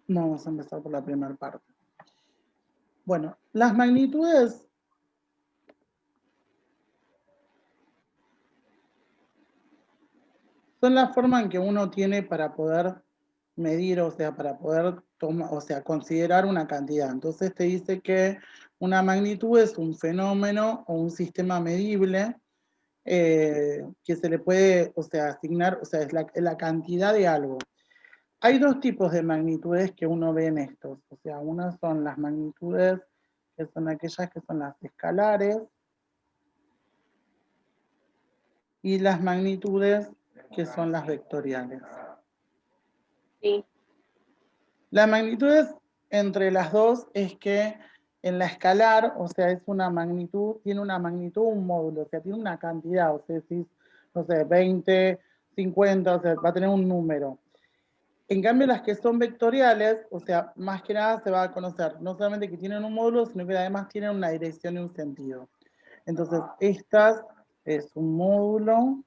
Vamos a empezar por la primera parte. Bueno, las magnitudes son la forma en que uno tiene para poder medir, o sea, para poder tomar, o sea, considerar una cantidad. Entonces te dice que una magnitud es un fenómeno o un sistema medible que se le puede, o sea, asignar, o sea, es la cantidad de algo. Hay dos tipos de magnitudes que uno ve en estos, o sea, unas son las magnitudes que son aquellas que son las escalares y las magnitudes que son las vectoriales. Sí. La magnitud entre las dos es que en la escalar, o sea, es una magnitud, tiene una magnitud, un módulo, o sea, tiene una cantidad, o sea, si, no sé, 20, 50, o sea, va a tener un número. En cambio, las que son vectoriales, o sea, más que nada se va a conocer, no solamente que tienen un módulo, sino que además tienen una dirección y un sentido. Entonces, estas es un módulo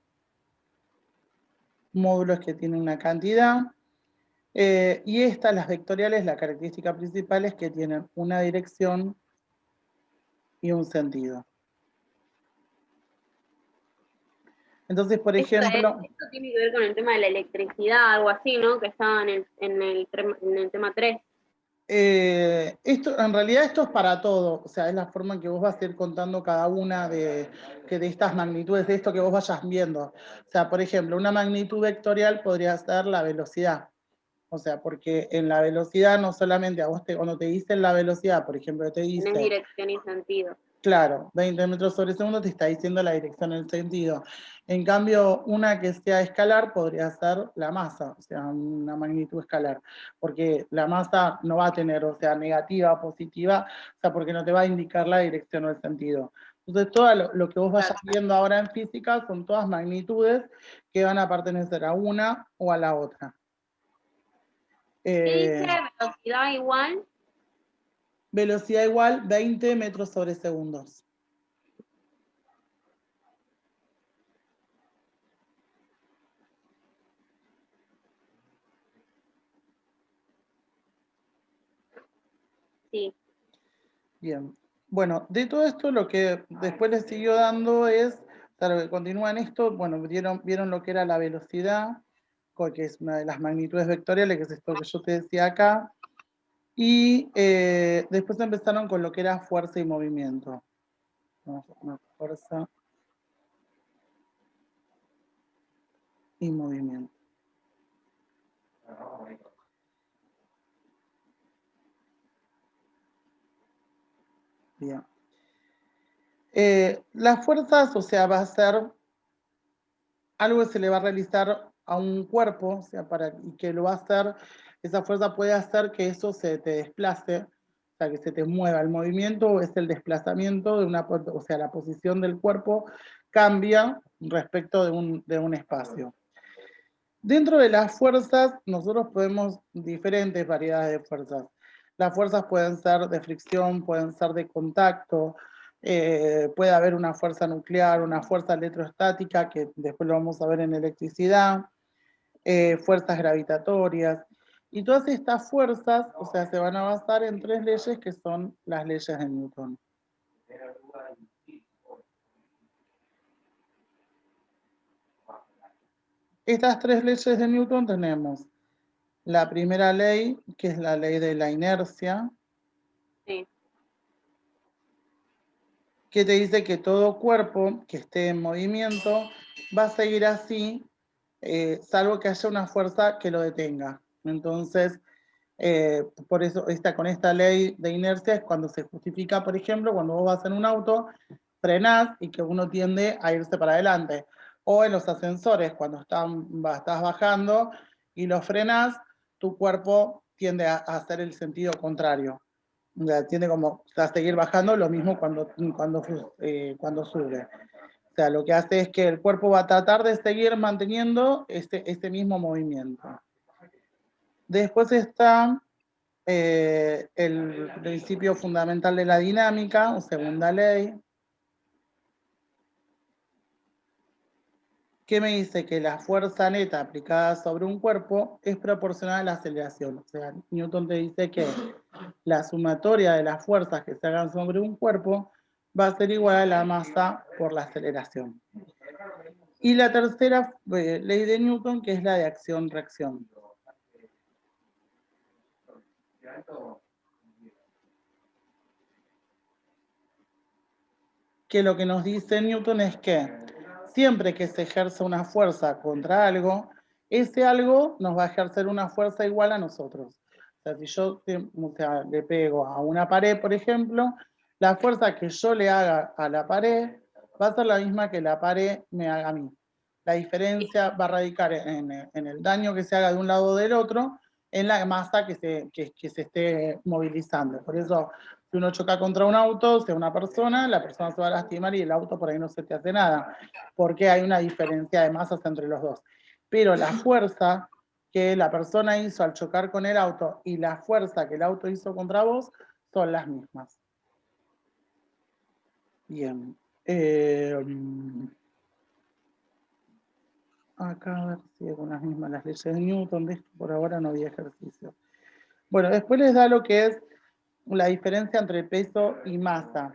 es que tiene una cantidad, y estas, las vectoriales, la característica principal es que tienen una dirección y un sentido. Entonces, por ejemplo... Esto tiene que ver con el tema de la electricidad, algo así, ¿no? Que estaba en el tema 3. Esto, en realidad esto es para todo, o sea, es la forma en que vos vas a ir contando cada una de estas magnitudes, de esto que vos vayas viendo. O sea, por ejemplo, una magnitud vectorial podría ser la velocidad. O sea, porque en la velocidad no solamente a vos cuando te dicen la velocidad, por ejemplo, te dice... Tenés dirección y sentido. Claro, 20 metros sobre segundo te está diciendo la dirección, el sentido. En cambio, una que sea escalar podría ser la masa, o sea, una magnitud escalar, porque la masa no va a tener, o sea, negativa o positiva, o sea, porque no te va a indicar la dirección o el sentido. Entonces, todo lo que vos vayas viendo ahora en física son todas magnitudes que van a pertenecer a una o a la otra. ¿Qué dice velocidad igual? Velocidad igual 20 metros sobre segundos. Sí. Bien. Bueno, de todo esto lo que después les siguió dando es, claro, que continúan esto, bueno, vieron lo que era la velocidad, que es una de las magnitudes vectoriales, que es esto que yo te decía acá, y después empezaron con lo que era fuerza y movimiento. Vamos a poner fuerza y movimiento. Bien. Las fuerzas, o sea, va a ser algo que se le va a realizar a un cuerpo, o sea, y que lo va a hacer, esa fuerza puede hacer que eso se te desplace, o sea, que se te mueva. El movimiento es el desplazamiento de o sea, la posición del cuerpo cambia respecto de un espacio. Dentro de las fuerzas, nosotros podemos diferentes variedades de fuerzas. Las fuerzas pueden ser de fricción, pueden ser de contacto, puede haber una fuerza nuclear, una fuerza electrostática, que después lo vamos a ver en electricidad, fuerzas gravitatorias. Y todas estas fuerzas, o sea, se van a basar en tres leyes que son las leyes de Newton. Estas tres leyes de Newton tenemos la primera ley, que es la ley de la inercia, Sí. que te dice que todo cuerpo que esté en movimiento va a seguir así, salvo que haya una fuerza que lo detenga. Entonces, por eso con esta ley de inercia es cuando se justifica, por ejemplo, cuando vos vas en un auto, frenás y que uno tiende a irse para adelante. O en los ascensores, cuando estás bajando y lo frenás, tu cuerpo tiende a hacer el sentido contrario. Tiende como a seguir bajando, lo mismo cuando sube. O sea, lo que hace es que el cuerpo va a tratar de seguir manteniendo este mismo movimiento. Después está el principio fundamental de la dinámica, o segunda ley, ¿qué me dice? Que la fuerza neta aplicada sobre un cuerpo es proporcional a la aceleración. O sea, Newton te dice que la sumatoria de las fuerzas que se hagan sobre un cuerpo va a ser igual a la masa por la aceleración. Y la tercera ley de Newton, que es la de acción-reacción. Que lo que nos dice Newton es que siempre que se ejerce una fuerza contra algo, ese algo nos va a ejercer una fuerza igual a nosotros. O sea, si yo le pego a una pared, por ejemplo, la fuerza que yo le haga a la pared va a ser la misma que la pared me haga a mí. La diferencia va a radicar en el daño que se haga de un lado o del otro, en la masa que se esté movilizando. Por eso, si uno choca contra un auto, sea una persona, la persona se va a lastimar y el auto por ahí no se te hace nada, porque hay una diferencia de masas entre los dos. Pero la fuerza que la persona hizo al chocar con el auto y la fuerza que el auto hizo contra vos son las mismas. Bien. Acá a ver si es con las mismas las leyes de Newton, de esto por ahora no había ejercicio. Bueno, después les da lo que es la diferencia entre peso y masa.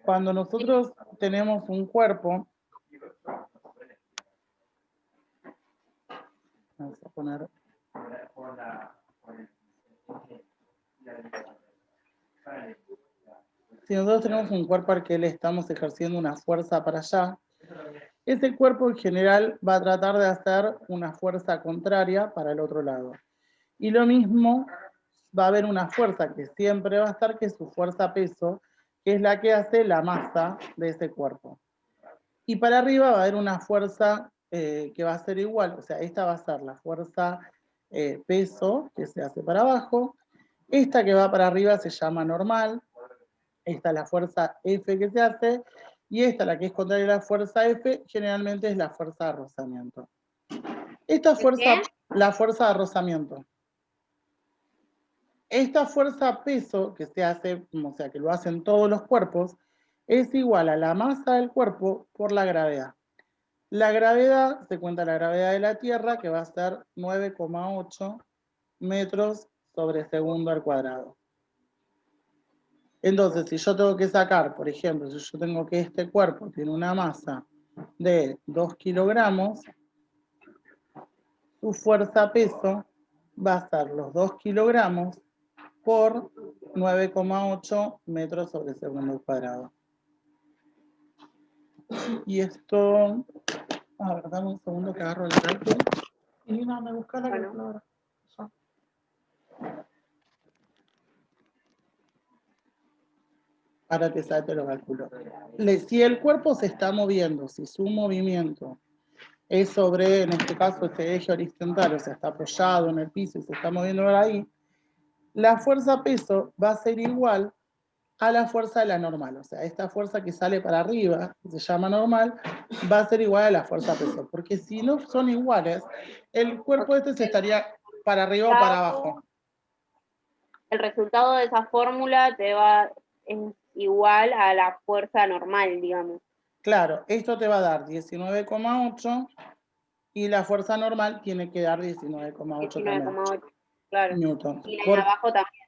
Cuando nosotros tenemos un cuerpo, vamos a poner, si nosotros tenemos un cuerpo al que le estamos ejerciendo una fuerza para allá, ese cuerpo en general va a tratar de hacer una fuerza contraria para el otro lado. Y lo mismo, va a haber una fuerza que siempre va a estar, que es su fuerza peso, que es la que hace la masa de ese cuerpo. Y para arriba va a haber una fuerza que va a ser igual, o sea, esta va a ser la fuerza peso, que se hace para abajo. Esta que va para arriba se llama normal. Esta es la fuerza F que se hace. Y esta, la que es contraria a la fuerza F, generalmente es la fuerza de rozamiento. Esta fuerza, la fuerza de rozamiento. Esta fuerza peso que se hace, o sea, que lo hacen todos los cuerpos, es igual a la masa del cuerpo por la gravedad. La gravedad, se cuenta la gravedad de la Tierra, que va a ser 9,8 metros sobre segundo al cuadrado. Entonces, si yo tengo que sacar, por ejemplo, si yo tengo que este cuerpo tiene una masa de 2 kilogramos, su fuerza peso va a ser los 2 kilogramos por 9,8 metros sobre segundo al cuadrado. Y esto, a ver, dame un segundo que agarro el cálculo. Y no, me busca la calculadora. Ahora te lo calculo. Si el cuerpo se está moviendo, si su movimiento es sobre, en este caso, este eje horizontal, o sea, está apoyado en el piso y se está moviendo por ahí, la fuerza peso va a ser igual a la fuerza de la normal. O sea, esta fuerza que sale para arriba, que se llama normal, va a ser igual a la fuerza peso. Porque si no son iguales, el cuerpo este se estaría para arriba o para abajo. El resultado de esa fórmula es igual a la fuerza normal, digamos. Claro, esto te va a dar 19,8 y la fuerza normal tiene que dar 19,8 también. 19,8, claro. Newton. Y la de abajo también.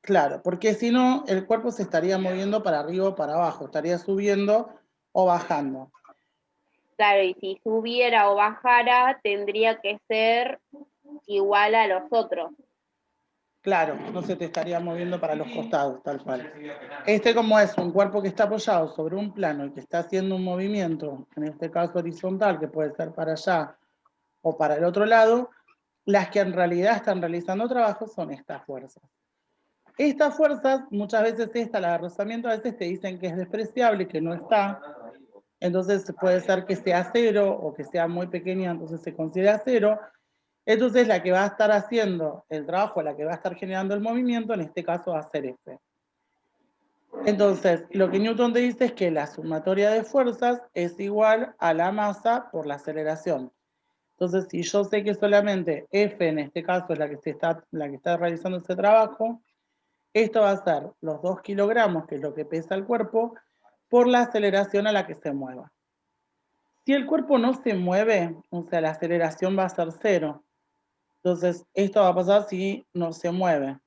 Claro, porque si no, el cuerpo se estaría moviendo para arriba o para abajo, estaría subiendo o bajando. Claro, y si subiera o bajara, tendría que ser igual a los otros. Claro, no se te estaría moviendo para los costados, tal cual. Como es un cuerpo que está apoyado sobre un plano y que está haciendo un movimiento, en este caso horizontal, que puede ser para allá o para el otro lado, las que en realidad están realizando trabajo son estas fuerzas. Estas fuerzas, muchas veces la de rozamiento, a veces te dicen que es despreciable, que no está. Entonces puede ser que sea cero o que sea muy pequeña, entonces se considera cero. Entonces la que va a estar haciendo el trabajo, la que va a estar generando el movimiento, en este caso va a ser F. Entonces, lo que Newton te dice es que la sumatoria de fuerzas es igual a la masa por la aceleración. Entonces, si yo sé que solamente F en este caso es la que está realizando ese trabajo, esto va a ser los 2 kilogramos, que es lo que pesa el cuerpo, por la aceleración a la que se mueva. Si el cuerpo no se mueve, o sea, la aceleración va a ser 0. Entonces, esto va a pasar si no se mueve.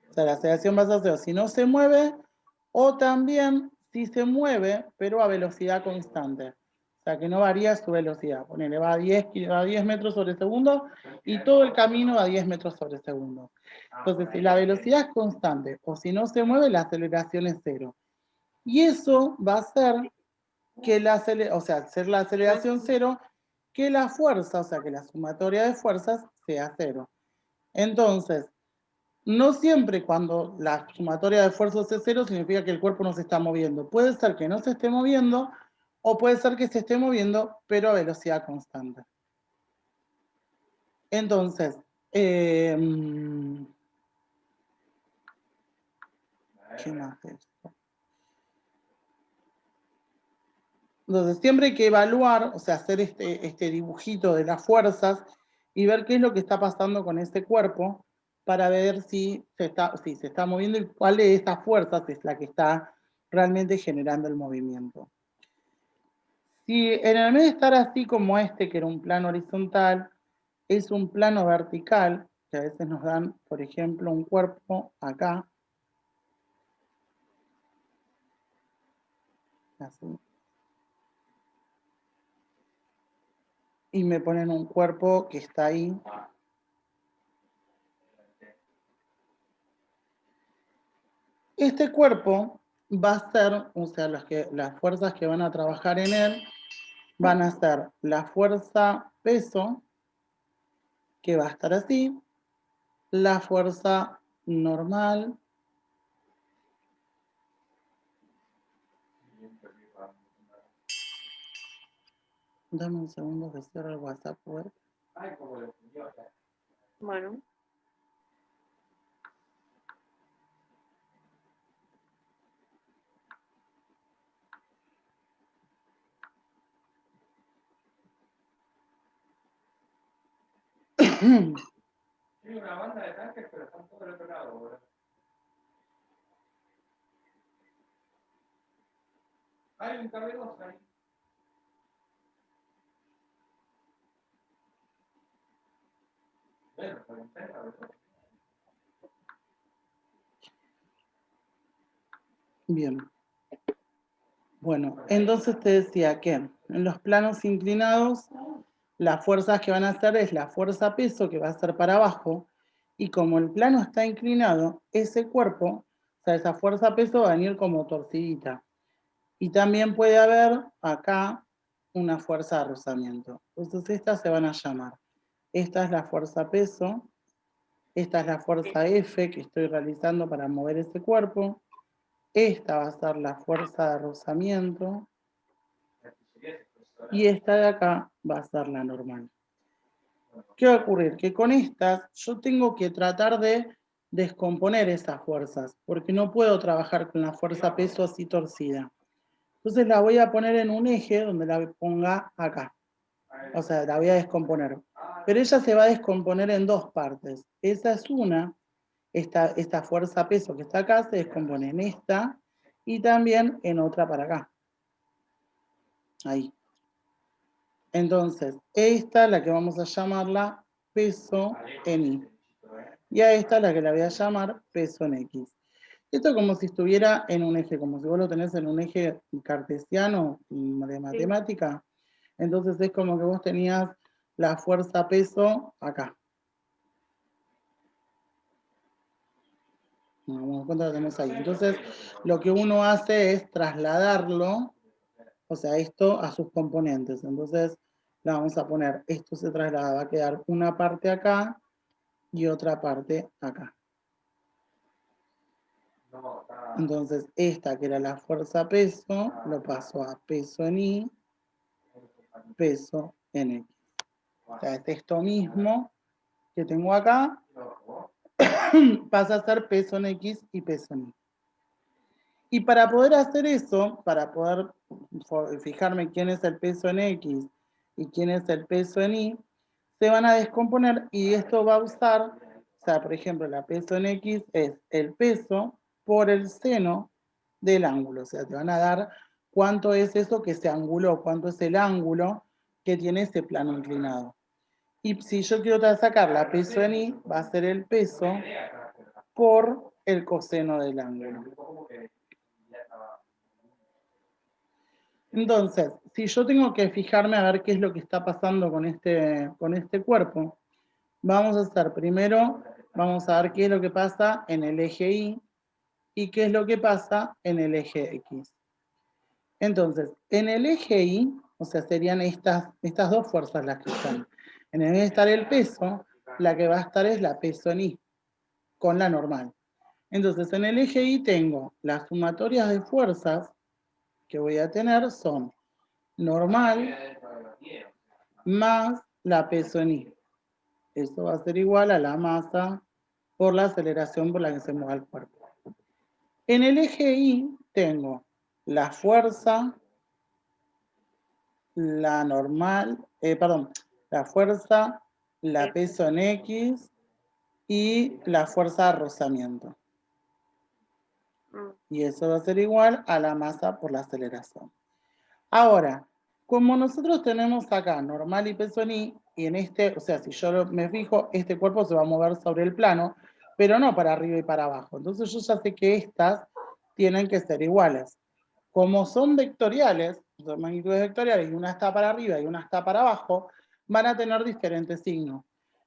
O sea, la aceleración va a ser 0 si no se mueve, o también si se mueve, pero a velocidad constante. O sea, que no varía su velocidad. Ponele, va a 10 metros sobre segundo y todo el camino va a 10 metros sobre segundo. Entonces, si la velocidad es constante o si no se mueve, la aceleración es 0. Y eso va a hacer que ser la aceleración 0, que la fuerza, o sea, que la sumatoria de fuerzas sea 0. Entonces, no siempre cuando la sumatoria de fuerzas es 0 significa que el cuerpo no se está moviendo. Puede ser que no se esté moviendo o puede ser que se esté moviendo, pero a velocidad constante. Entonces, ¿qué más de esto? Entonces, siempre hay que evaluar, o sea, hacer este dibujito de las fuerzas y ver qué es lo que está pasando con ese cuerpo para ver si se está moviendo y cuál de esas fuerzas es la que está realmente generando el movimiento. Si en el medio de estar así como este, que era un plano horizontal, es un plano vertical, que a veces nos dan, por ejemplo, un cuerpo acá, así, y me ponen un cuerpo que está ahí. Este cuerpo va a ser, o sea, las fuerzas que van a trabajar en él van a ser la fuerza peso, que va a estar así, la fuerza normal, dame un segundo que cierre el WhatsApp, web. Bueno. Tiene una banda de tanques, pero están por el otro lado, ¿verdad? Hay un KB2 ahí. Bien. Bueno, entonces te decía que en los planos inclinados, las fuerzas que van a hacer es la fuerza peso, que va a ser para abajo, y como el plano está inclinado, ese cuerpo, o sea, esa fuerza peso va a venir como torcidita. Y también puede haber acá una fuerza de rozamiento. Entonces estas se van a llamar. Esta es la fuerza peso, esta es la fuerza F que estoy realizando para mover ese cuerpo, esta va a ser la fuerza de rozamiento, y esta de acá va a ser la normal. ¿Qué va a ocurrir? Que con estas yo tengo que tratar de descomponer esas fuerzas, porque no puedo trabajar con la fuerza peso así torcida. Entonces la voy a poner en un eje donde la ponga acá. O sea, la voy a descomponer. Pero ella se va a descomponer en dos partes. Esa es una, esta fuerza peso que está acá se descompone en esta y también en otra para acá. Ahí. Entonces, esta es la que vamos a llamarla peso en Y. Y a esta es la que la voy a llamar peso en X. Esto es como si estuviera en un eje, como si vos lo tenés en un eje cartesiano de matemática. Entonces es como que vos tenías la fuerza peso acá. Vamos a cuenta lo tenemos ahí. Entonces, lo que uno hace es trasladarlo, o sea, esto a sus componentes. Entonces, la vamos a poner, esto se traslada, va a quedar una parte acá y otra parte acá. Entonces, esta que era la fuerza peso, lo paso a peso en Y, peso en X. O sea, es esto mismo que tengo acá, pasa a ser peso en X y peso en Y. Y para poder hacer eso, para poder fijarme quién es el peso en X y quién es el peso en Y, se van a descomponer y esto va a usar, o sea, por ejemplo, la peso en X es el peso por el seno del ángulo. O sea, te van a dar cuánto es eso que se anguló, cuánto es el ángulo que tiene ese plano inclinado. Y si yo quiero sacar la peso en I, va a ser el peso por el coseno del ángulo. Entonces, si yo tengo que fijarme a ver qué es lo que está pasando con este cuerpo, vamos a hacer primero, vamos a ver qué es lo que pasa en el eje Y y qué es lo que pasa en el eje X. Entonces, en el eje Y, o sea, serían estas dos fuerzas las que están. En el de estar el peso, la que va a estar es la peso en I, con la normal. Entonces, en el eje Y tengo las sumatorias de fuerzas que voy a tener son normal más la peso en I. Eso va a ser igual a la masa por la aceleración por la que se mueve el cuerpo. En el eje Y tengo la fuerza, la normal, la fuerza, la peso en X y la fuerza de rozamiento. Y eso va a ser igual a la masa por la aceleración. Ahora, como nosotros tenemos acá normal y peso en I, y en este, o sea, si yo me fijo, este cuerpo se va a mover sobre el plano, pero no para arriba y para abajo. Entonces yo ya sé que estas tienen que ser iguales. Como son vectoriales, son magnitudes vectoriales, y una está para arriba y una está para abajo, van a tener diferentes signos.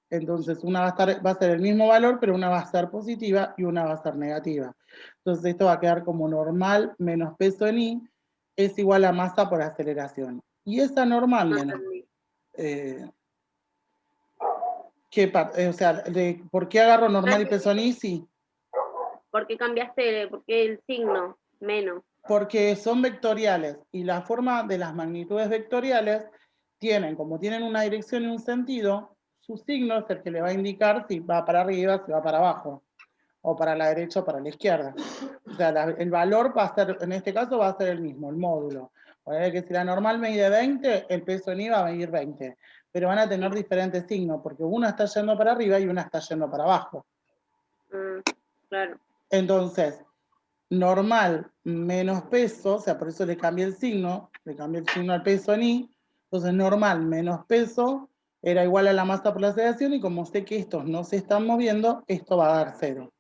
Entonces una va a ser el mismo valor, pero una va a ser positiva y una va a ser negativa. Entonces esto va a quedar como normal menos peso en I, es igual a masa por aceleración. Y esa normal menos... ¿por qué agarro normal y peso en I? Sí. ¿Por qué cambiaste, por qué el signo menos? Porque son vectoriales y la forma de las magnitudes vectoriales como tienen una dirección y un sentido, su signo es el que le va a indicar si va para arriba, si va para abajo, o para la derecha o para la izquierda. O sea, el valor va a ser, en este caso va a ser el mismo, el módulo. Que si la normal mide 20, el peso en I va a medir 20. Pero van a tener diferentes signos, porque una está yendo para arriba y una está yendo para abajo. Claro. Entonces, normal menos peso, o sea, por eso le cambié el signo al peso en I, entonces normal menos peso era igual a la masa por la aceleración, y como sé que estos no se están moviendo, esto va a dar 0.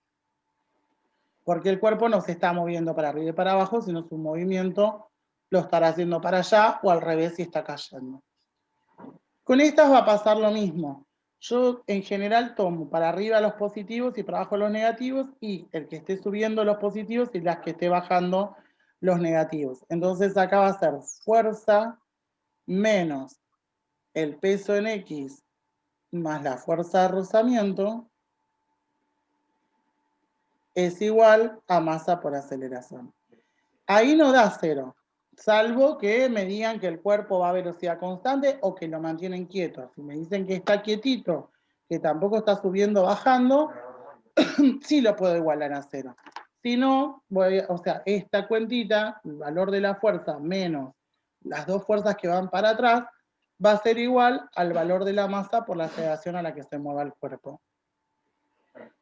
Porque el cuerpo no se está moviendo para arriba y para abajo, sino su movimiento lo estará haciendo para allá o al revés si está cayendo. Con estas va a pasar lo mismo. Yo en general tomo para arriba los positivos y para abajo los negativos, y el que esté subiendo los positivos y las que esté bajando los negativos. Entonces acá va a ser fuerza menos el peso en X más la fuerza de rozamiento es igual a masa por aceleración. Ahí no da 0, salvo que me digan que el cuerpo va a velocidad constante o que lo mantienen quieto. Si me dicen que está quietito, que tampoco está subiendo o bajando, sí lo puedo igualar a 0. Si no, esta cuentita, el valor de la fuerza menos las dos fuerzas que van para atrás, va a ser igual al valor de la masa por la aceleración a la que se mueva el cuerpo.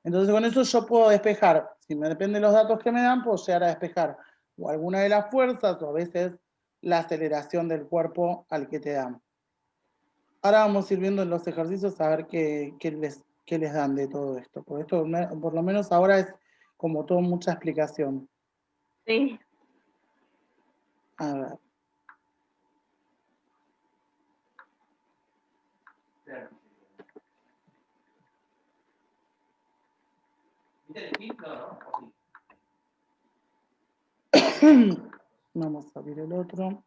Entonces con eso yo puedo despejar, si me depende de los datos que me dan, puedo llegar a despejar o alguna de las fuerzas o a veces la aceleración del cuerpo al que te dan. Ahora vamos a ir viendo en los ejercicios a ver qué les dan de todo esto. Porque esto, por lo menos ahora, es como todo mucha explicación. Sí. A ver. Vamos a abrir el otro.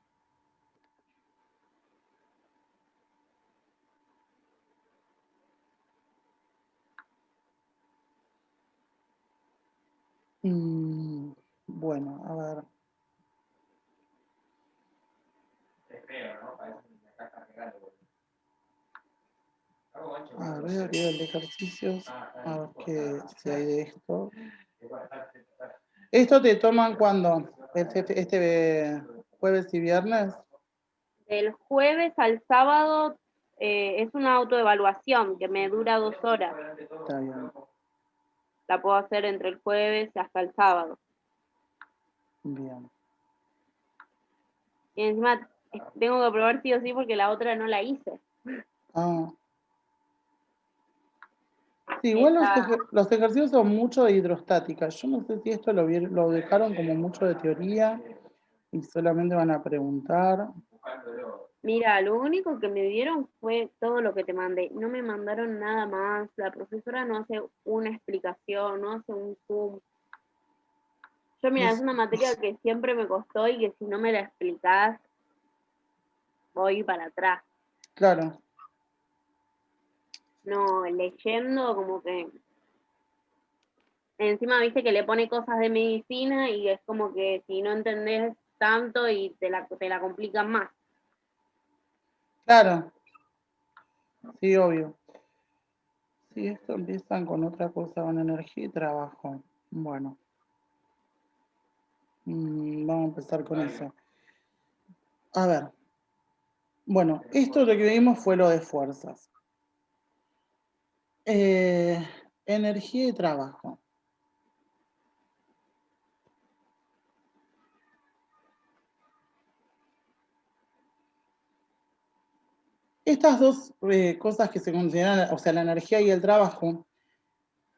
Bueno, a ver. A ver, abrir el de ejercicios. A ver si hay de esto. ¿Esto te toman cuándo? ¿Este jueves y viernes? El jueves al sábado es una autoevaluación que me dura 2 horas. Está bien. La puedo hacer entre el jueves hasta el sábado. Bien. Y encima tengo que probar sí o sí porque la otra no la hice. Ah. Sí, igual los ejercicios son mucho de hidrostática. Yo no sé si esto lo dejaron como mucho de teoría y solamente van a preguntar. Mira, lo único que me dieron fue todo lo que te mandé. No me mandaron nada más. La profesora no hace una explicación, no hace un zoom. Yo, mira, es una materia que siempre me costó y que si no me la explicás, voy para atrás. Claro. No, leyendo como que... Encima, viste que le pone cosas de medicina y es como que si no entendés tanto y te la complican más. Claro. Sí, obvio. Sí, esto empiezan con otra cosa, con energía y trabajo. Bueno. Vamos a empezar con eso. A ver. Bueno, esto lo que vimos fue lo de fuerzas. Energía y trabajo. Estas dos cosas que se consideran, o sea, la energía y el trabajo,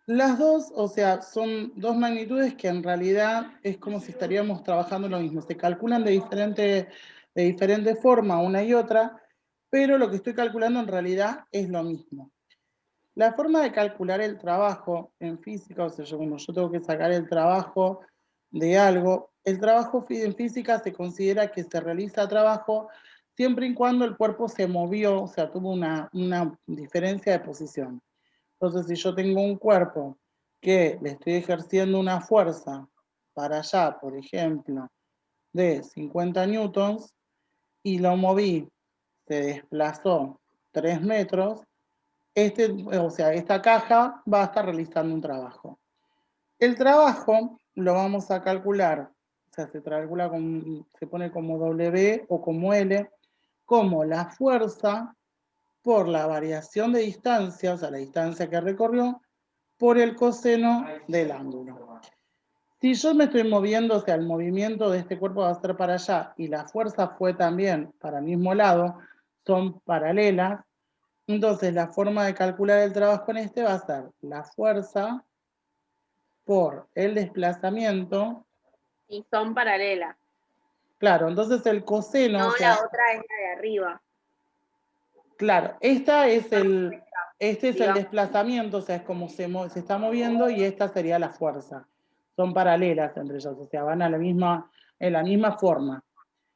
las dos, o sea, son dos magnitudes que en realidad es como si estaríamos trabajando lo mismo. Se calculan de diferente forma una y otra, pero lo que estoy calculando en realidad es lo mismo. La forma de calcular el trabajo en física, o sea, cuando yo tengo que sacar el trabajo de algo, el trabajo en física se considera que se realiza trabajo siempre y cuando el cuerpo se movió, o sea, tuvo una diferencia de posición. Entonces, si yo tengo un cuerpo que le estoy ejerciendo una fuerza para allá, por ejemplo, de 50 newtons, y lo moví, se desplazó 3 metros, o sea, esta caja va a estar realizando un trabajo. El trabajo lo vamos a calcular, o sea, se pone como W o como L, como la fuerza por la variación de distancia, o sea, la distancia que recorrió, por el coseno del ángulo. Si yo me estoy moviendo, o sea, el movimiento de este cuerpo va a ser para allá y la fuerza fue también para el mismo lado, son paralelas, entonces la forma de calcular el trabajo en este va a ser la fuerza por el desplazamiento. Y son paralelas. Claro, entonces el coseno, No, o la sea, otra es la de arriba. claro, este es el Digamos. desplazamiento, o sea, es como se está moviendo y esta sería la fuerza. Son paralelas entre ellas, o sea, van a en la misma forma.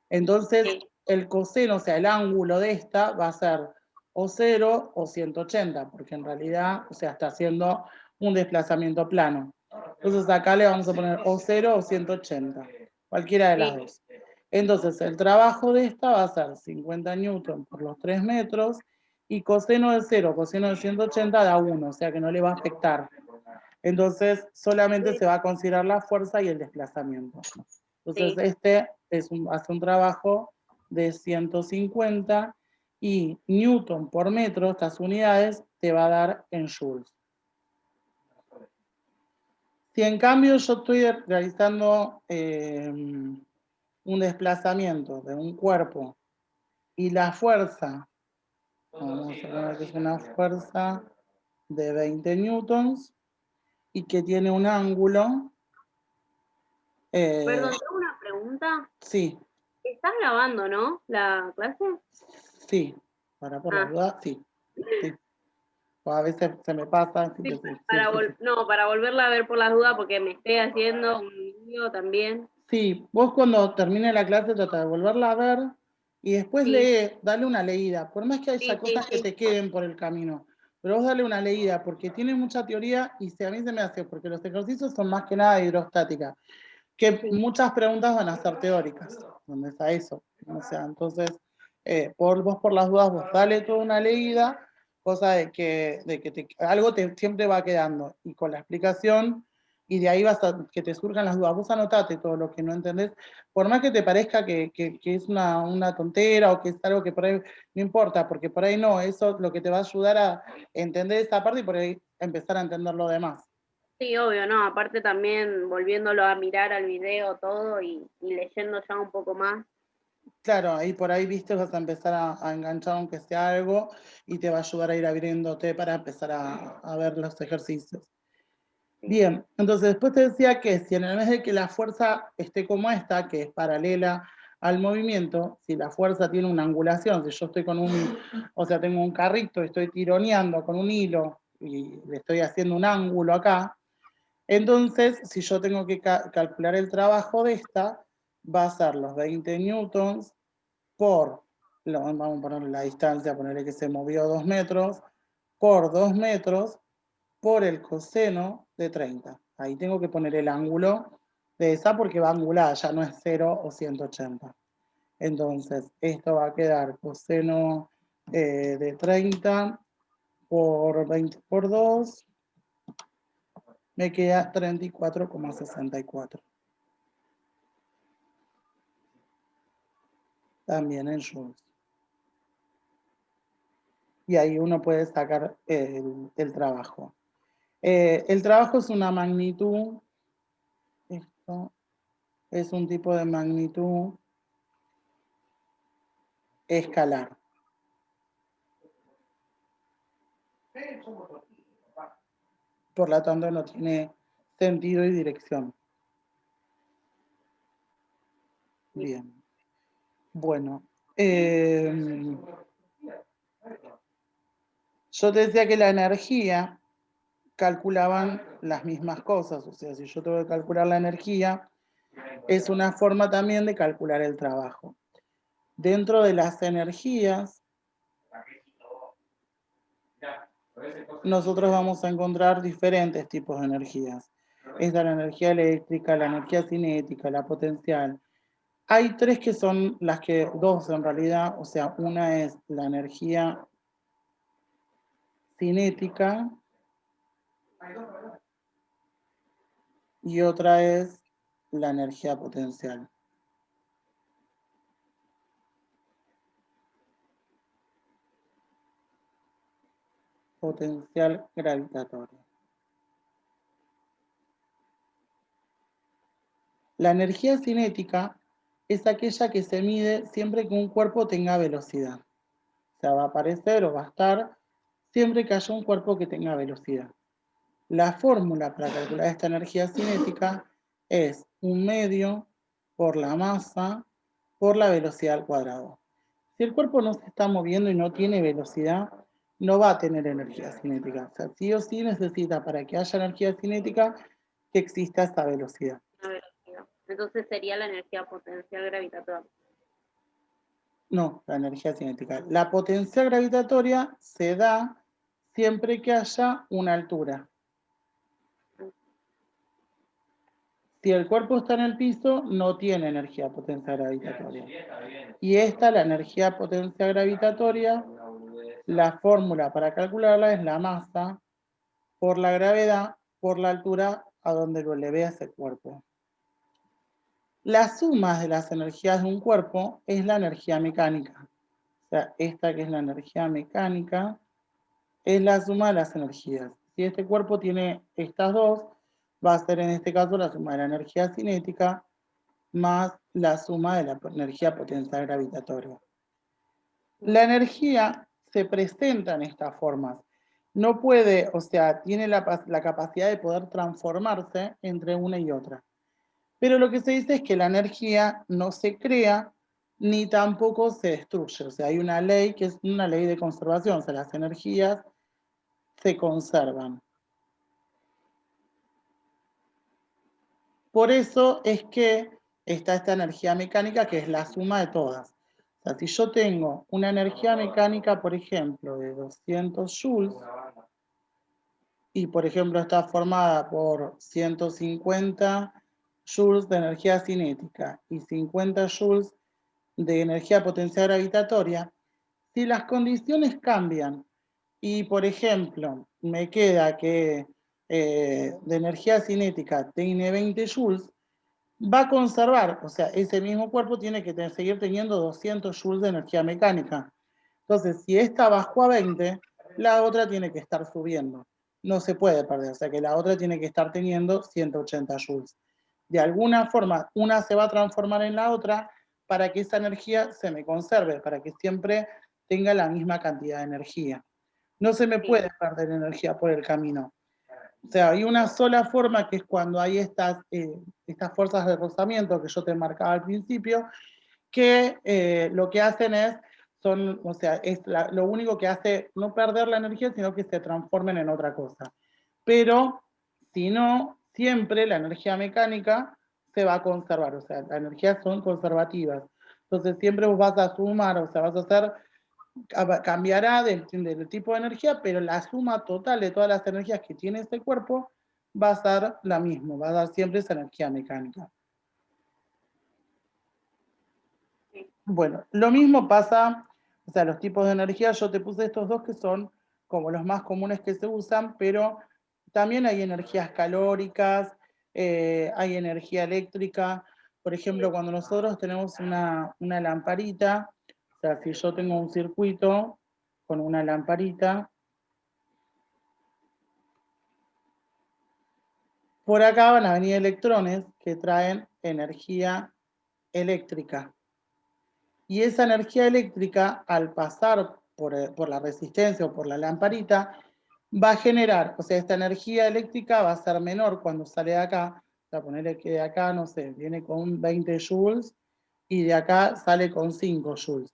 Entonces, Sí. el coseno, o sea, el ángulo de esta va a ser o 0 o 180, porque en realidad, o sea, está haciendo un desplazamiento plano. Entonces acá le vamos a poner o 0 o 180, cualquiera de las dos. Entonces el trabajo de esta va a ser 50 newton por los 3 metros y coseno de 0, coseno de 180 da 1, o sea que no le va a afectar. Entonces solamente se va a considerar la fuerza y el desplazamiento. Entonces este hace un trabajo de 150 y newton por metro, estas unidades, te va a dar en joules. Si en cambio yo estoy realizando un desplazamiento de un cuerpo y la fuerza, vamos a poner que es una fuerza de 20 newtons y que tiene un ángulo. Perdón, tengo una pregunta. Sí, ¿Estás grabando, no? ¿La clase? sí, por la duda, sí. O a veces se me pasa. Así Sí, que sí. para volverla a ver por las dudas, porque me estoy haciendo un lío también. Sí, vos cuando termine la clase trata de volverla a ver y después Sí. dale una leída, por más que haya Sí, cosas que sí. te queden por el camino, pero vos dale una leída porque tiene mucha teoría y a mí se me hace, porque los ejercicios son más que nada de hidrostática, que muchas preguntas van a ser teóricas, donde está eso, o sea, entonces vos por las dudas vos dale toda una leída, cosa de que algo siempre va quedando y con la explicación y de ahí que te surjan las dudas. Vos anotate todo lo que no entendés, por más que te parezca que es una tontera o que es algo que por ahí no importa, porque por ahí no, eso es lo que te va a ayudar a entender esa parte y por ahí empezar a entender lo demás. Sí, obvio, no, aparte también volviéndolo a mirar al video todo y leyendo ya un poco más. Claro, ahí por ahí, viste, vas a empezar a enganchar aunque sea algo y te va a ayudar a ir abriéndote para empezar a ver los ejercicios. Sí. Bien, entonces después te decía que si en el vez de que la fuerza esté como esta, que es paralela al movimiento, si la fuerza tiene una angulación, si yo estoy con o sea, tengo un carrito y estoy tironeando con un hilo y le estoy haciendo un ángulo acá, entonces si yo tengo que calcular el trabajo de esta, va a ser los 20 newtons por, vamos a ponerle la distancia, ponerle que se movió 2 metros, por 2 metros, por el coseno de 30. Ahí tengo que poner el ángulo de esa porque va angulada, ya no es 0 o 180. Entonces, esto va a quedar coseno de 30 por 20 por 2, me queda 34,64. También en joules. Y ahí uno puede sacar el trabajo. El trabajo es una magnitud, esto es un tipo de magnitud escalar. Por lo tanto, no tiene sentido y dirección. Bien. Bueno. Yo te decía que la energía calculaban las mismas cosas. O sea, si yo tengo que calcular la energía, es una forma también de calcular el trabajo. Dentro de las energías, nosotros vamos a encontrar diferentes tipos de energías. Está la energía eléctrica, la energía cinética, la potencial. Hay tres que son dos en realidad, o sea, una es la energía cinética y otra es la energía potencial. Potencial gravitatorio. La energía cinética es aquella que se mide siempre que un cuerpo tenga velocidad. O sea, va a aparecer o va a estar siempre que haya un cuerpo que tenga velocidad. La fórmula para calcular esta energía cinética es 1/2 por la masa por la velocidad al cuadrado. Si el cuerpo no se está moviendo y no tiene velocidad, no va a tener energía cinética. O sea, sí o sí necesita, para que haya energía cinética, que exista esta velocidad. Una velocidad. Entonces sería la energía potencial gravitatoria. No, la energía cinética. La potencia gravitatoria se da siempre que haya una altura. Si el cuerpo está en el piso, no tiene energía potencia gravitatoria. Y esta, la energía potencia gravitatoria, la fórmula para calcularla es la masa por la gravedad por la altura a donde lo eleve ese cuerpo. La suma de las energías de un cuerpo es la energía mecánica. O sea, esta que es la energía mecánica es la suma de las energías. Si este cuerpo tiene estas dos, va a ser en este caso la suma de la energía cinética más la suma de la energía potencial gravitatoria. La energía se presenta en estas formas. No puede, o sea, tiene la capacidad de poder transformarse entre una y otra. Pero lo que se dice es que la energía no se crea ni tampoco se destruye. O sea, hay una ley que es una ley de conservación. O sea, las energías se conservan. Por eso es que está esta energía mecánica que es la suma de todas. O sea, si yo tengo una energía mecánica, por ejemplo, de 200 joules, y por ejemplo está formada por 150 joules de energía cinética y 50 joules de energía potencial gravitatoria, si las condiciones cambian y, por ejemplo, me queda que de energía cinética tiene 20 joules, va a conservar, o sea, ese mismo cuerpo tiene que seguir teniendo 200 joules de energía mecánica. Entonces, si esta bajó a 20, la otra tiene que estar subiendo. no se puede perder, o sea que la otra tiene que estar teniendo 180 joules. De alguna forma, una se va a transformar en la otra para que esa energía se me conserve, para que siempre tenga la misma cantidad de energía. No se me puede perder energía por el camino. O sea, hay una sola forma, que es cuando hay estas fuerzas de rozamiento que yo te marcaba al principio, que lo que hacen o sea, es lo único que hace no perder la energía, sino que se transformen en otra cosa. Pero, si no, siempre la energía mecánica se va a conservar, o sea, las energías son conservativas. Entonces, siempre vos vas a sumar, o sea, vas a hacer, cambiará del tipo de energía, pero la suma total de todas las energías que tiene este cuerpo va a ser la misma, va a dar siempre esa energía mecánica. Bueno, lo mismo pasa, o sea, los tipos de energía, yo te puse estos dos que son como los más comunes que se usan, pero también hay energías calóricas, hay energía eléctrica. Por ejemplo, cuando nosotros tenemos una lamparita, o sea, si yo tengo un circuito con una lamparita, por acá van a venir electrones que traen energía eléctrica. Y esa energía eléctrica, al pasar por la resistencia o por la lamparita, va a generar, o sea, esta energía eléctrica va a ser menor cuando sale de acá. O sea, ponerle que de acá, no sé, viene con 20 joules y de acá sale con 5 joules.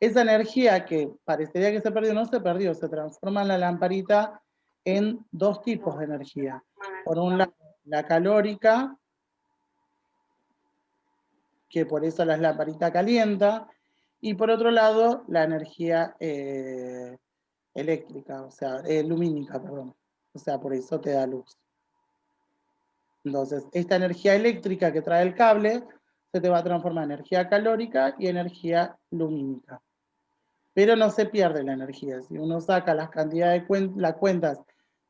Esa energía que parecería que se perdió, no se perdió, se transforma en la lamparita en dos tipos de energía. Por un lado, la calórica, que por eso la lamparita calienta, y por otro lado, la energía eléctrica, o sea, lumínica, perdón. O sea, por eso te da luz. Entonces, esta energía eléctrica que trae el cable se te va a transformar en energía calórica y energía lumínica. Pero no se pierde la energía. Si uno saca las cantidades las cuentas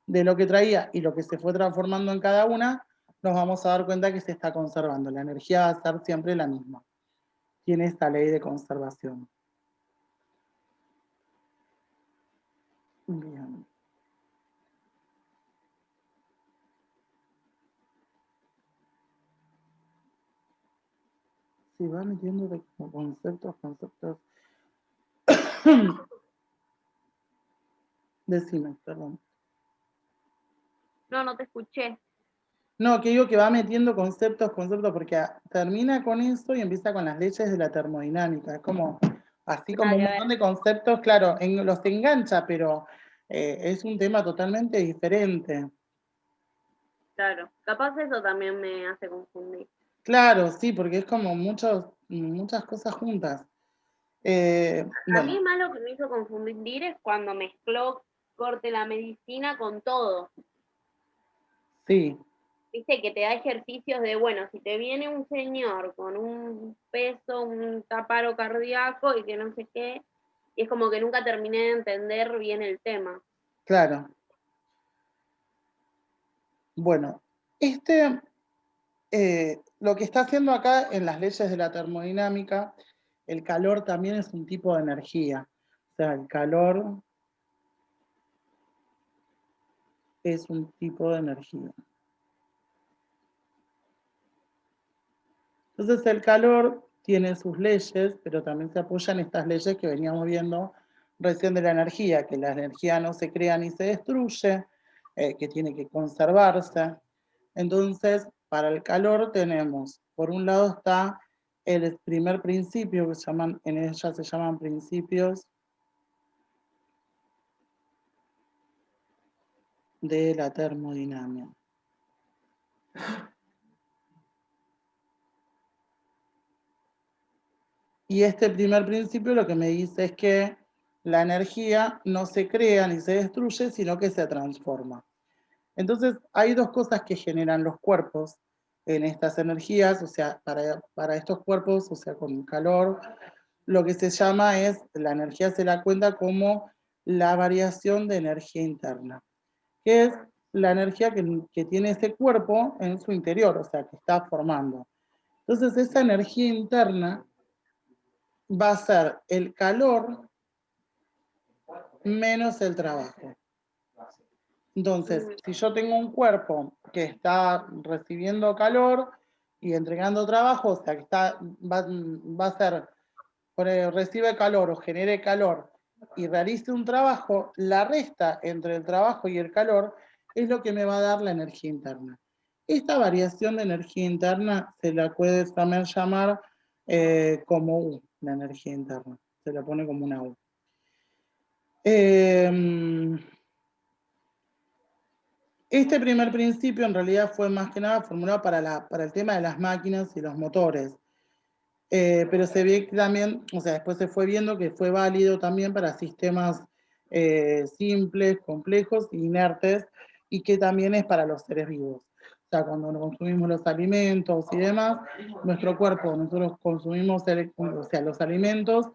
de lo que traía y lo que se fue transformando en cada una, nos vamos a dar cuenta que se está conservando. La energía va a ser siempre la misma. Tiene esta ley de conservación. Bien. Si va metiendo de conceptos. Decime, perdón. No, no te escuché. No, que digo que va metiendo conceptos, porque termina con eso y empieza con las leyes de la termodinámica. Es como, así como un montón de conceptos, claro, los engancha, pero es un tema totalmente diferente. Claro, capaz eso también me hace confundir. Claro, sí, porque es como muchas cosas juntas. A mí más lo que me hizo confundir es cuando mezcló corte la medicina con todo. Sí. Viste, que te da ejercicios de, bueno, si te viene un señor con un peso, un paro cardíaco y que no sé qué, y es como que nunca terminé de entender bien el tema. Claro. Bueno, lo que está haciendo acá en las leyes de la termodinámica, el calor también es un tipo de energía. O sea, el calor es un tipo de energía. Entonces el calor tiene sus leyes, pero también se apoyan estas leyes que veníamos viendo recién de la energía, que la energía no se crea ni se destruye, que tiene que conservarse. Entonces, para el calor tenemos, por un lado está el primer principio, que en ella se llaman principios de la termodinámica. Y este primer principio lo que me dice es que la energía no se crea ni se destruye, sino que se transforma. Entonces, hay dos cosas que generan los cuerpos en estas energías, o sea, para estos cuerpos, o sea, con calor, lo que se llama es, la energía se la cuenta como la variación de energía interna, que es la energía que tiene ese cuerpo en su interior, o sea, que está formando. Entonces, esa energía interna va a ser el calor menos el trabajo. Entonces, si yo tengo un cuerpo que está recibiendo calor y entregando trabajo, o sea, que va a ser, recibe calor o genere calor y realice un trabajo, la resta entre el trabajo y el calor es lo que me va a dar la energía interna. Esta variación de energía interna se la puede también llamar como U, la energía interna. Se la pone como una U. Este primer principio en realidad fue más que nada formulado para el tema de las máquinas y los motores. Pero se ve que también, o sea, después se fue viendo que fue válido también para sistemas simples, complejos, inertes, y que también es para los seres vivos. O sea, cuando consumimos los alimentos y demás, nuestro cuerpo, nosotros consumimos o sea, los alimentos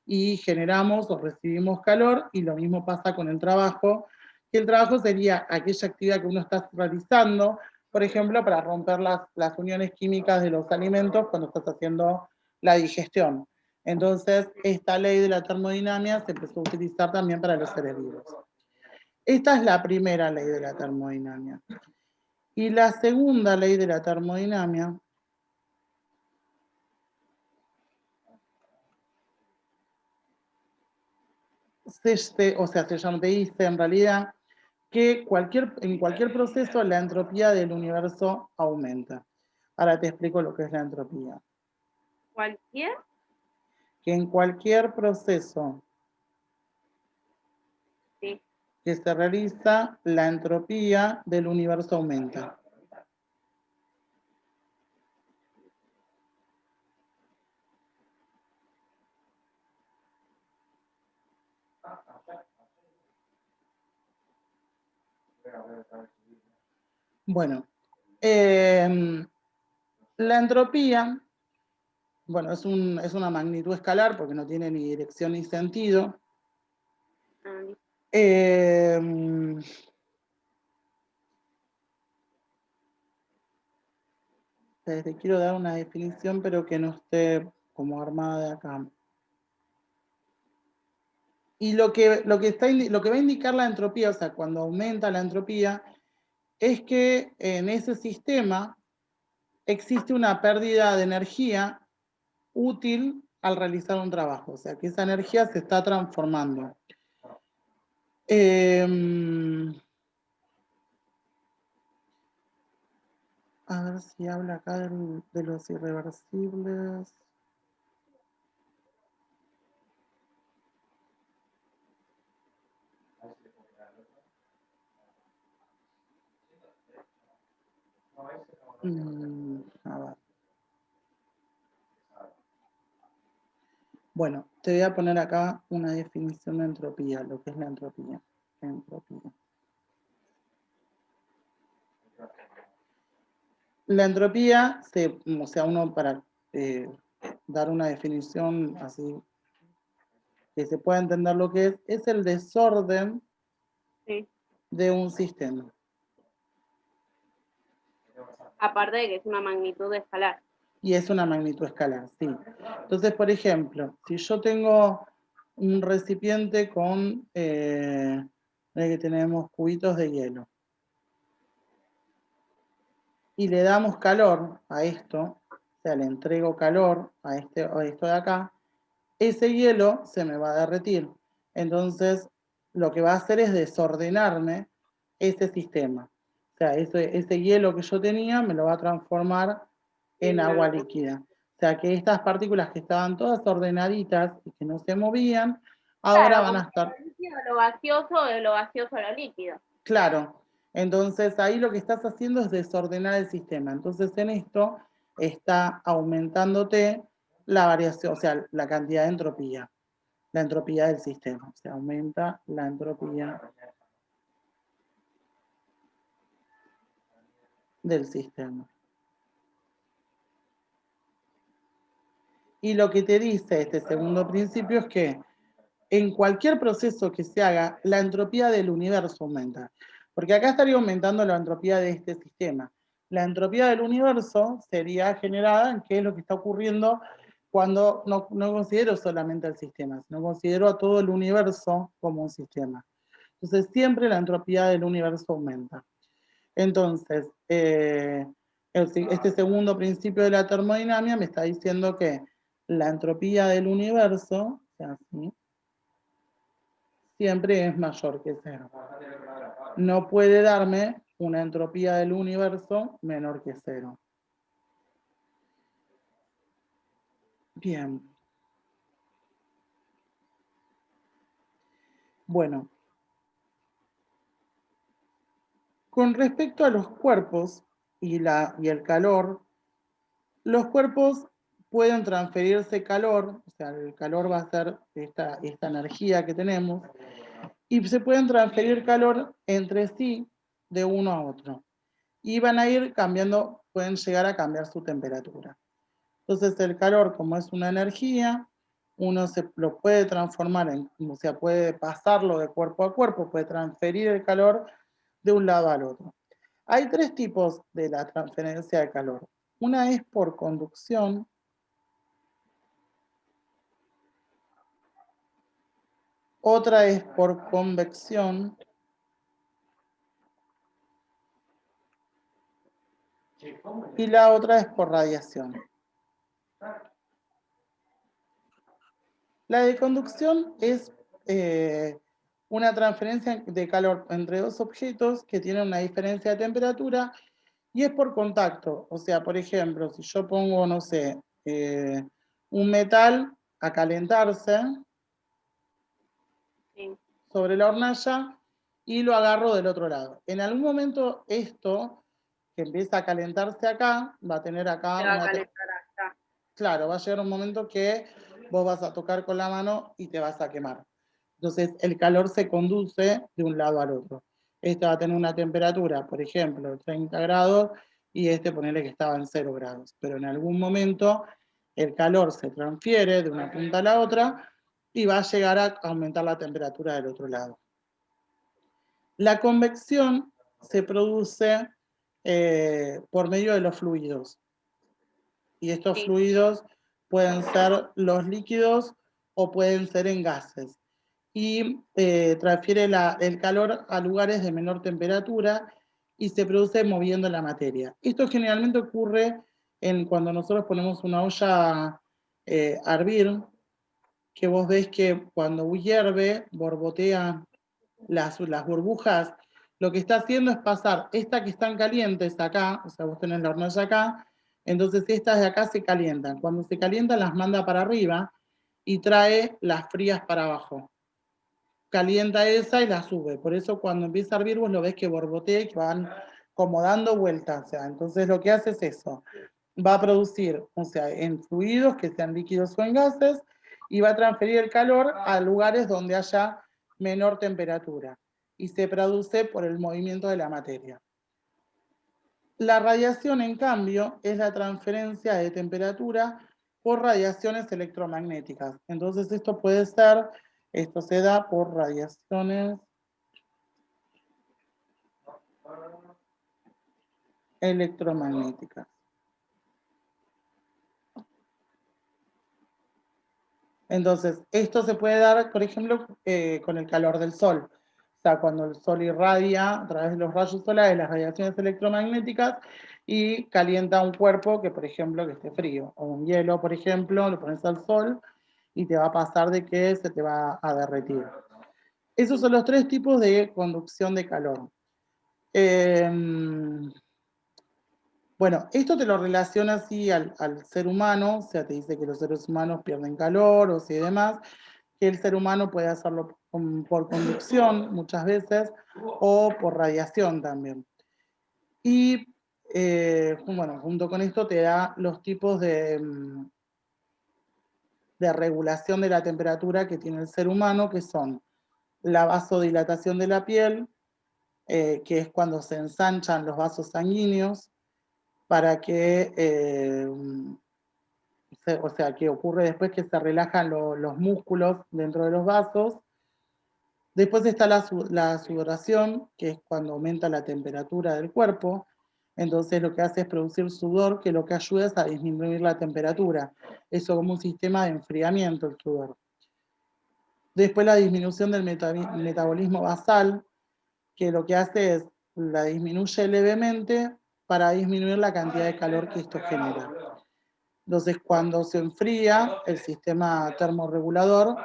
y generamos o recibimos calor, y lo mismo pasa con el trabajo, que el trabajo sería aquella actividad que uno está realizando, por ejemplo, para romper las uniones químicas de los alimentos cuando estás haciendo la digestión. Entonces, esta ley de la termodinámica se empezó a utilizar también para los seres vivos. Esta es la primera ley de la termodinámica. Y la segunda ley de la termodinámica te dice en realidad que en cualquier proceso la entropía del universo aumenta. Ahora te explico lo que es la entropía. ¿Cualquier? Que en cualquier proceso Sí. que se realiza, la entropía del universo aumenta. Bueno, la entropía, bueno, es una magnitud escalar porque no tiene ni dirección ni sentido. Te quiero dar una definición, pero que no esté como armada de acá. Y lo que va a indicar la entropía, o sea, cuando aumenta la entropía, es que en ese sistema existe una pérdida de energía útil al realizar un trabajo, o sea, que esa energía se está transformando. A ver si habla acá de los irreversibles. A ver. Bueno, te voy a poner acá una definición de entropía, lo que es la entropía. La entropía, o sea, uno para dar una definición así, que se pueda entender lo que es el desorden de un sistema. Aparte de que es una magnitud escalar. Y es una magnitud escalar, sí. Entonces, por ejemplo, si yo tengo un recipiente con, que tenemos cubitos de hielo, y le damos calor a esto, o sea, le entrego calor a esto de acá, ese hielo se me va a derretir. Entonces, lo que va a hacer es desordenarme ese sistema. O sea, ese hielo que yo tenía me lo va a transformar en agua líquida. O sea, que estas partículas que estaban todas ordenaditas y que no se movían, ahora van a estar... Lo gaseoso de lo gaseoso a lo líquido. Claro. Entonces, ahí lo que estás haciendo es desordenar el sistema. Entonces, en esto está aumentándote la variación, o sea, la cantidad de entropía. La entropía del sistema. O sea, aumenta la entropía del sistema. Y lo que te dice este segundo principio es que en cualquier proceso que se haga, la entropía del universo aumenta. Porque acá estaría aumentando la entropía de este sistema. La entropía del universo sería generada en qué es lo que está ocurriendo cuando no considero solamente al sistema, sino considero a todo el universo como un sistema. Entonces siempre la entropía del universo aumenta. Entonces, este segundo principio de la termodinámica me está diciendo que la entropía del universo, o sea, ¿sí?, siempre es mayor que cero. No puede darme una entropía del universo menor que cero. Bien. Bueno. Con respecto a los cuerpos y el calor, los cuerpos pueden transferirse calor, o sea, el calor va a ser esta energía que tenemos, y se pueden transferir calor entre sí de uno a otro. Y van a ir cambiando, pueden llegar a cambiar su temperatura. Entonces el calor, como es una energía, uno lo puede transformar o sea, puede pasarlo de cuerpo a cuerpo, puede transferir el calor de un lado al otro. Hay tres tipos de la transferencia de calor. Una es por conducción, otra es por convección y la otra es por radiación. La de conducción es una transferencia de calor entre dos objetos que tienen una diferencia de temperatura y es por contacto. O sea, por ejemplo, si yo pongo, no sé, un metal a calentarse sobre la hornalla y lo agarro del otro lado. En algún momento esto, que empieza a calentarse acá, va a tener acá Claro, va a llegar un momento que vos vas a tocar con la mano y te vas a quemar. Entonces, el calor se conduce de un lado al otro. Este va a tener una temperatura, por ejemplo, 30 grados, y este ponele que estaba en 0 grados. Pero en algún momento el calor se transfiere de una punta a la otra y va a llegar a aumentar la temperatura del otro lado. La convección se produce por medio de los fluidos. Y estos fluidos pueden ser los líquidos o pueden ser en gases. Y transfiere el calor a lugares de menor temperatura y se produce moviendo la materia. Esto generalmente ocurre cuando nosotros ponemos una olla a hervir, que vos ves que cuando hierve, borbotea las burbujas, lo que está haciendo es pasar estas que están calientes acá, o sea, vos tenés la hornalla acá, entonces estas de acá se calientan. Cuando se calientan las manda para arriba y trae las frías para abajo. Calienta esa y la sube. Por eso cuando empieza a hervir vos lo ves que borbotea y que van como dando vueltas. O sea, entonces lo que hace es eso. Va a producir, o sea, en fluidos que sean líquidos o en gases, y va a transferir el calor a lugares donde haya menor temperatura. Y se produce por el movimiento de la materia. La radiación, en cambio, es la transferencia de temperatura por radiaciones electromagnéticas. Entonces esto se da por radiaciones electromagnéticas. Entonces, esto se puede dar, por ejemplo, con el calor del sol. O sea, cuando el sol irradia a través de los rayos solares las radiaciones electromagnéticas y calienta un cuerpo que, por ejemplo, que esté frío. O un hielo, por ejemplo, lo pones al sol y te va a pasar de que se te va a derretir. Esos son los tres tipos de conducción de calor. Bueno, esto te lo relaciona así al ser humano, o sea, te dice que los seres humanos pierden calor o si demás, que el ser humano puede hacerlo por conducción muchas veces o por radiación también. Y bueno, junto con esto te da los tipos de regulación de la temperatura que tiene el ser humano, que son la vasodilatación de la piel, que es cuando se ensanchan los vasos sanguíneos, para que, o sea, que ocurre después que se relajan los músculos dentro de los vasos. Después está la sudoración, que es cuando aumenta la temperatura del cuerpo. Entonces lo que hace es producir sudor, que lo que ayuda es a disminuir la temperatura. Eso como un sistema de enfriamiento, el sudor. Después la disminución del metabolismo basal, que lo que hace es la disminuye levemente para disminuir la cantidad de calor que esto genera. Entonces, cuando se enfría, el sistema termorregulador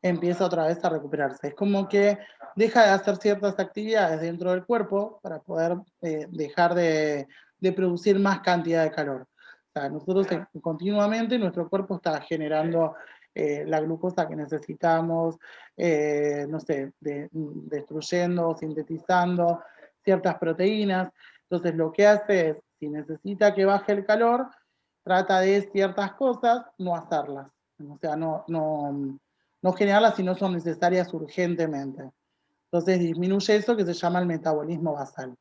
empieza otra vez a recuperarse. Es como que deja de hacer ciertas actividades dentro del cuerpo para poder dejar de producir más cantidad de calor. O sea, nosotros continuamente nuestro cuerpo está generando la glucosa que necesitamos, no sé, destruyendo, sintetizando ciertas proteínas. Entonces, lo que hace es, si necesita que baje el calor, trata de ciertas cosas no hacerlas. O sea, no generarlas si no son necesarias urgentemente. Entonces disminuye eso que se llama el metabolismo basal.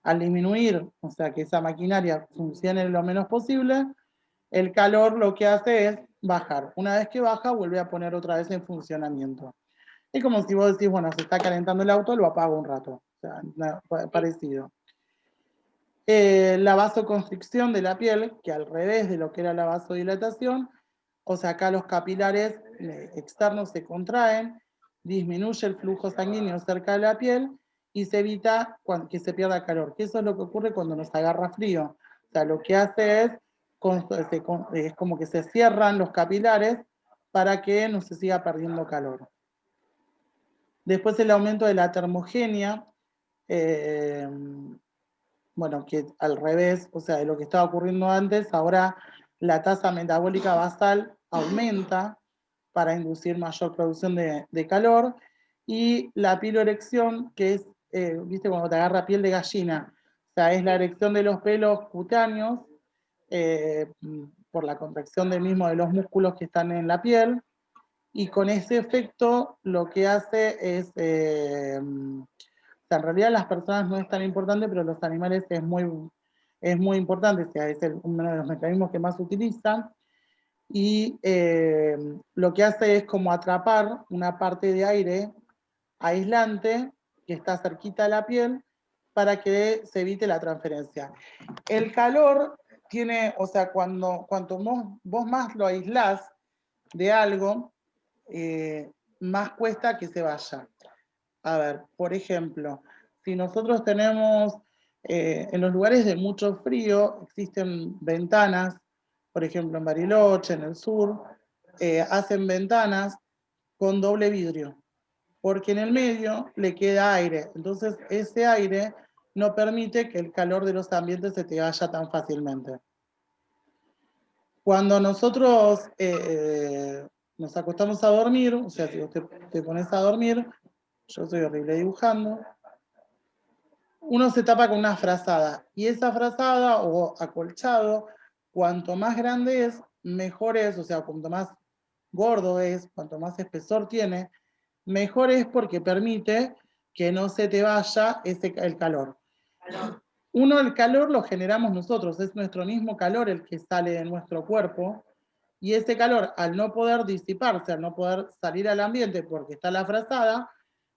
Al disminuir, o sea, que esa maquinaria funcione lo menos posible, el calor lo que hace es bajar. Una vez que baja, vuelve a poner otra vez en funcionamiento. Es como si vos decís, bueno, se está calentando el auto, lo apago un rato. O sea, parecido. La vasoconstricción de la piel, que al revés de lo que era la vasodilatación, o sea, acá los capilares externos se contraen, disminuye el flujo sanguíneo cerca de la piel y se evita que se pierda calor, que eso es lo que ocurre cuando nos agarra frío. O sea, lo que hace es como que se cierran los capilares para que no se siga perdiendo calor. Después el aumento de la termogenia, bueno, que al revés, o sea, de lo que estaba ocurriendo antes, ahora la tasa metabólica basal aumenta para inducir mayor producción de calor, y la piloerección, que es, viste, cuando te agarra piel de gallina, o sea, es la erección de los pelos cutáneos por la contracción del mismo de los músculos que están en la piel, y con ese efecto lo que hace es, o sea, en realidad las personas no es tan importante, pero los animales es muy importante, o sea, es uno de los mecanismos que más utilizan, y lo que hace es como atrapar una parte de aire aislante que está cerquita de la piel para que se evite la transferencia. El calor tiene, o sea, cuanto vos más lo aislás de algo, más cuesta que se vaya. A ver, por ejemplo, si nosotros tenemos, en los lugares de mucho frío, existen ventanas, por ejemplo en Bariloche, en el sur, hacen ventanas con doble vidrio, porque en el medio le queda aire, entonces ese aire no permite que el calor de los ambientes se te vaya tan fácilmente. Cuando nosotros nos acostamos a dormir, o sea, si vos te pones a dormir, yo soy horrible dibujando, uno se tapa con una frazada, y esa frazada o acolchado, cuanto más grande es, mejor es, o sea, cuanto más gordo es, cuanto más espesor tiene, mejor es, porque permite que no se te vaya el calor. El calor lo generamos nosotros, es nuestro mismo calor el que sale de nuestro cuerpo, y ese calor, al no poder disiparse, al no poder salir al ambiente porque está la frazada,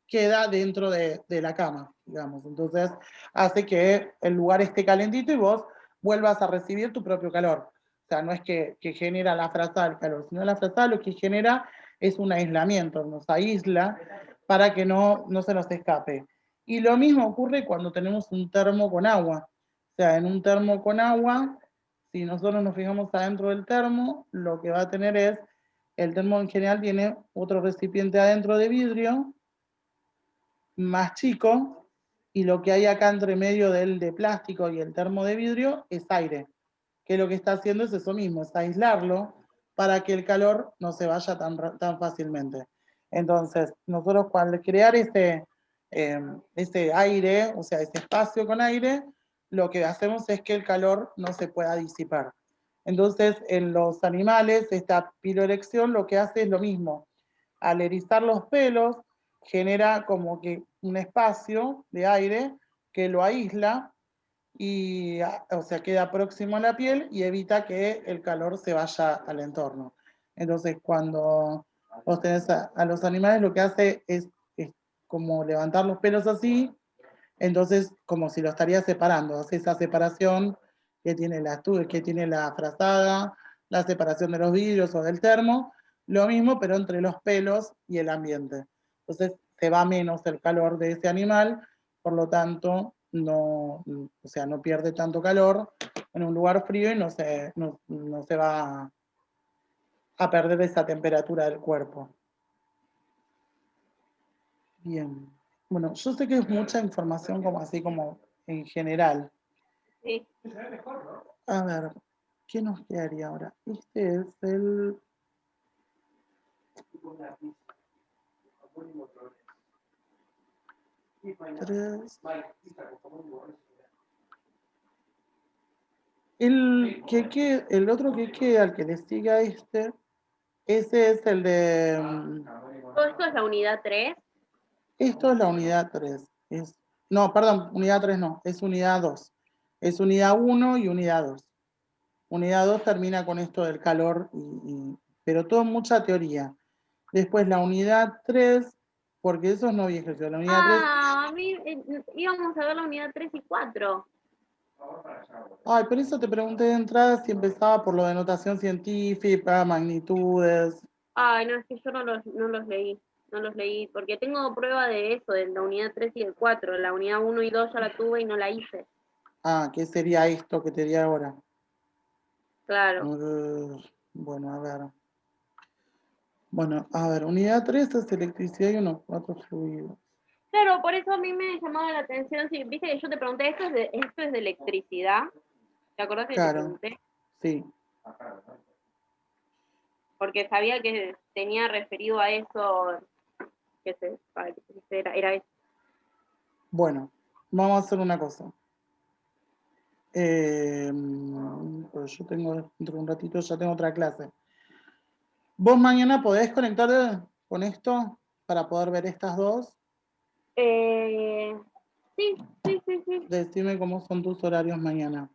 queda dentro de la cama, digamos. Entonces hace que el lugar esté calentito y vos vuelvas a recibir tu propio calor. O sea, no es que genera la frazada el calor, sino la frazada lo que genera es un aislamiento, nos aísla para que no se nos escape. Y lo mismo ocurre cuando tenemos un termo con agua. O sea, en un termo con agua, si nosotros nos fijamos adentro del termo, lo que va a tener es, el termo en general tiene otro recipiente adentro de vidrio, más chico, y lo que hay acá entre medio del de plástico y el termo de vidrio es aire, que lo que está haciendo es eso mismo, es aislarlo para que el calor no se vaya tan fácilmente. Entonces, nosotros al crear ese aire, o sea, ese espacio con aire, lo que hacemos es que el calor no se pueda disipar. Entonces, en los animales, esta piloerección lo que hace es lo mismo. Al erizar los pelos, genera como que un espacio de aire que lo aísla y, o sea, queda próximo a la piel y evita que el calor se vaya al entorno. Entonces, cuando vos tenés a los animales, lo que hace es como levantar los pelos así, entonces como si lo estaría separando, hace esa separación que tiene la frazada, la separación de los vidrios o del termo, Lo mismo, pero entre los pelos y el ambiente. Entonces se va menos el calor de ese animal, por lo tanto, no, o sea, no pierde tanto calor en un lugar frío y no se va a perder esa temperatura del cuerpo. Bien. Bueno, yo sé que es mucha información como así como en general. Sí. A ver, ¿qué nos quedaría ahora? Este es el... Tres. El otro que queda, al que le siga este, ese es el de... ¿Todo esto es la unidad 3? Esto es la unidad 3. No, perdón, unidad 3 no, es unidad 2. Es unidad 1 y unidad 2. Unidad 2 termina con esto del calor, pero todo mucha teoría. Después la unidad 3, porque eso no había ejercicio. La unidad 3, Ah, a mí íbamos a ver la unidad 3 y 4. ay, pero eso te pregunté de entrada si empezaba por lo de notación científica, magnitudes. Ay, no, es que yo no los leí. No los leí, porque tengo prueba de eso, de la unidad 3 y el 4. La unidad 1 y 2 ya la tuve y no la hice. Ah, ¿qué sería esto que te di ahora? Claro. Bueno, a ver. Bueno, a ver, unidad 3 es electricidad y unos 4 fluidos. Claro, por eso a mí me llamaba la atención. Si viste que yo te pregunté, esto es de electricidad. ¿Te acordás que te Claro, pregunté? sí. Porque sabía que tenía referido a eso, era eso. Bueno, vamos a hacer una cosa. Pues yo tengo, dentro de un ratito ya tengo otra clase. ¿Vos mañana podés conectarte con esto para poder ver estas dos? Sí. Decime cómo son tus horarios mañana.